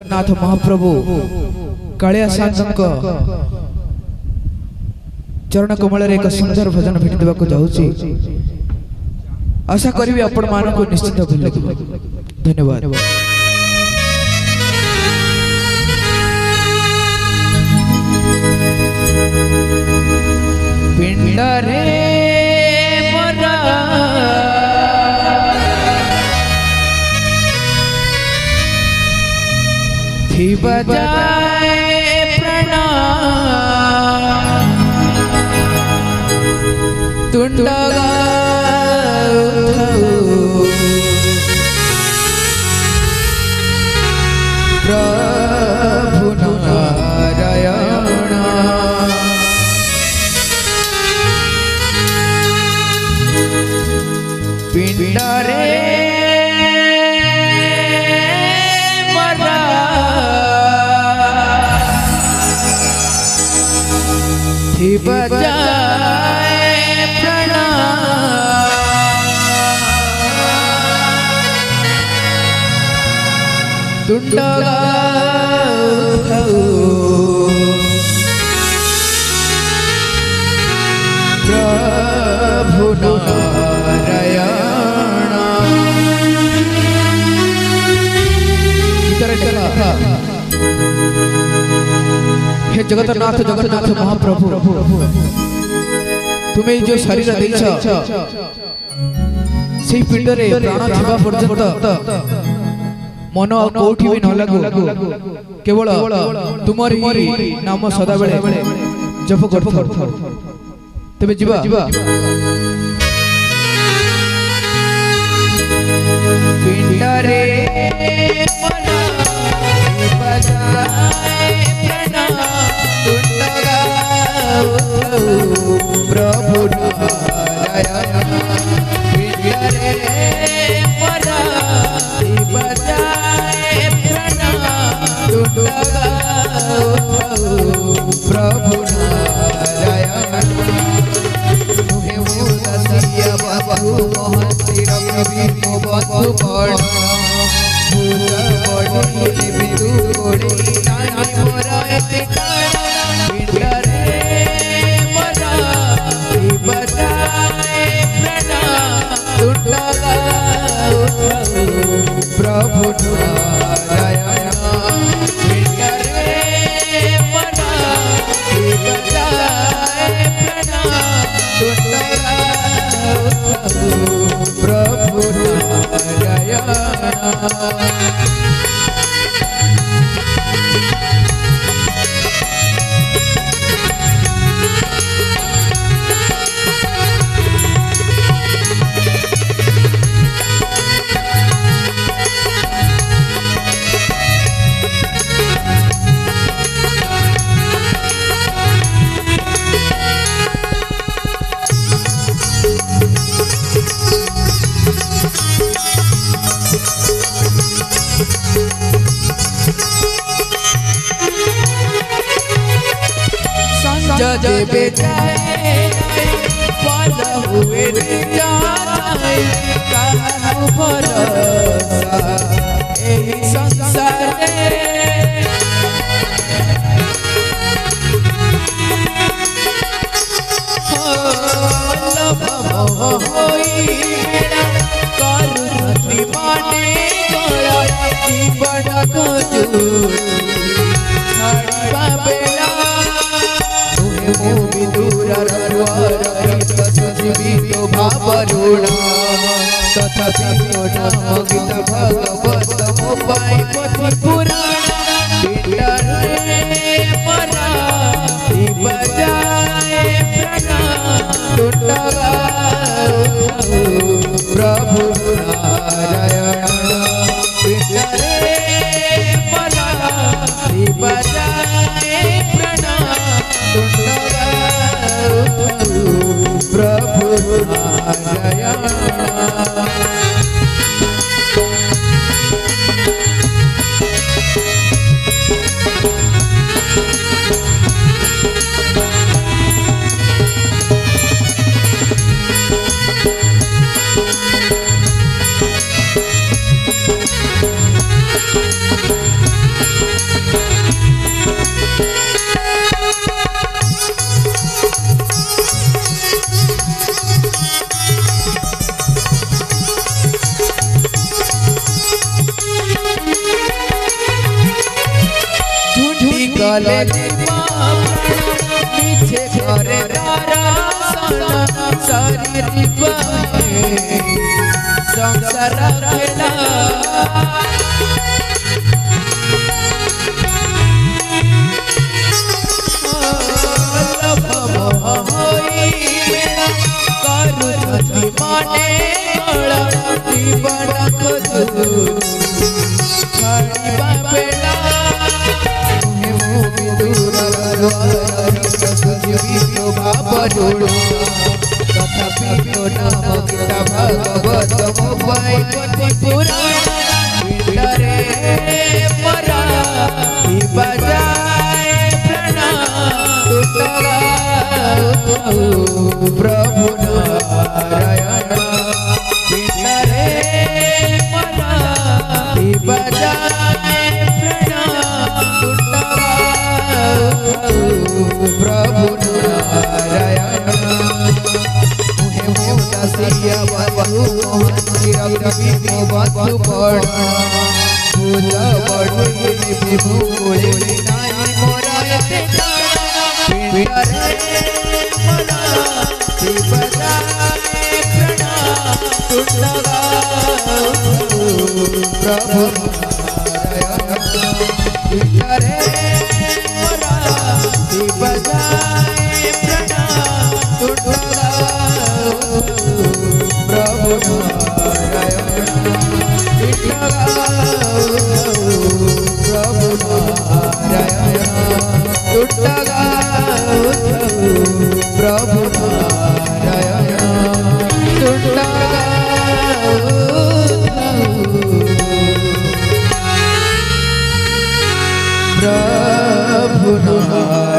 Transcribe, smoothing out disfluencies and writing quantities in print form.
जगन्नाथ महाप्रभु कालिया साधक चरण कमल एक सुंदर भजन भेटी देवाक जाऊँगी। आशा करी आपण मानक निश्चित भूल लगे। धन्यवाद। पिंडरे बजाए प्रणाम तुंडगा प्रभु नारायण पिंडरे बजाए प्रणाम तुंडगा प्रभु नारायण। हे जगन्नाथ जगन्नाथ महाप्रभु तुम्हें जो शरीर देछ से पिंड रे प्राण थिबा पर्यंत मन कोठी भी न लागू केवल तुमरी नाम सदा बेले जप करथो। तबे जीवा पिंड रे प्रभु नारायण पिंडरे बजाए प्रणाम प्रभु नारायण तुम्हें मुदसिया बाबू मोहन रवि बंधु पड़ बड़ी बिदु बड़ी नानी मोरा पिंडरे बजाए प्रणाम प्रभु नारायण पिंडरे बजाए प्रणाम प्रभु नारायण। जब जाए पार हुए जाए कहूँ भरोसा एही संसार करुणती माने गया बड़ा बेला भावरुणा तथापि गीत भगवत मोबाई पति पुराण पिंडरे बजाए प्रणाम प्रभु नारायण पिंडरे बजाए प्रणाम प्रभु नारायण। गले पीछे करे शरीर संसार खेला तथापि तो नाम गीता भागवत मोबाइल पुराण रे मरा बजाए प्रणाम प्रभु नारायण रे मरा बजाए प्रणाम प्रभु नारायण सिया बाबू रवि को बात पड़ पूजा बड़े भूले नाय मोरा ते पिंडरे मना बजाए प्रणाम टुटगा प्रभु नारायण पिंडरे मना बजाए प्रणाम टुटगा प्रभु नारायण प्रभु नारायण टुटगा प्रभु नारायण टुटगा प्रभु नारायण।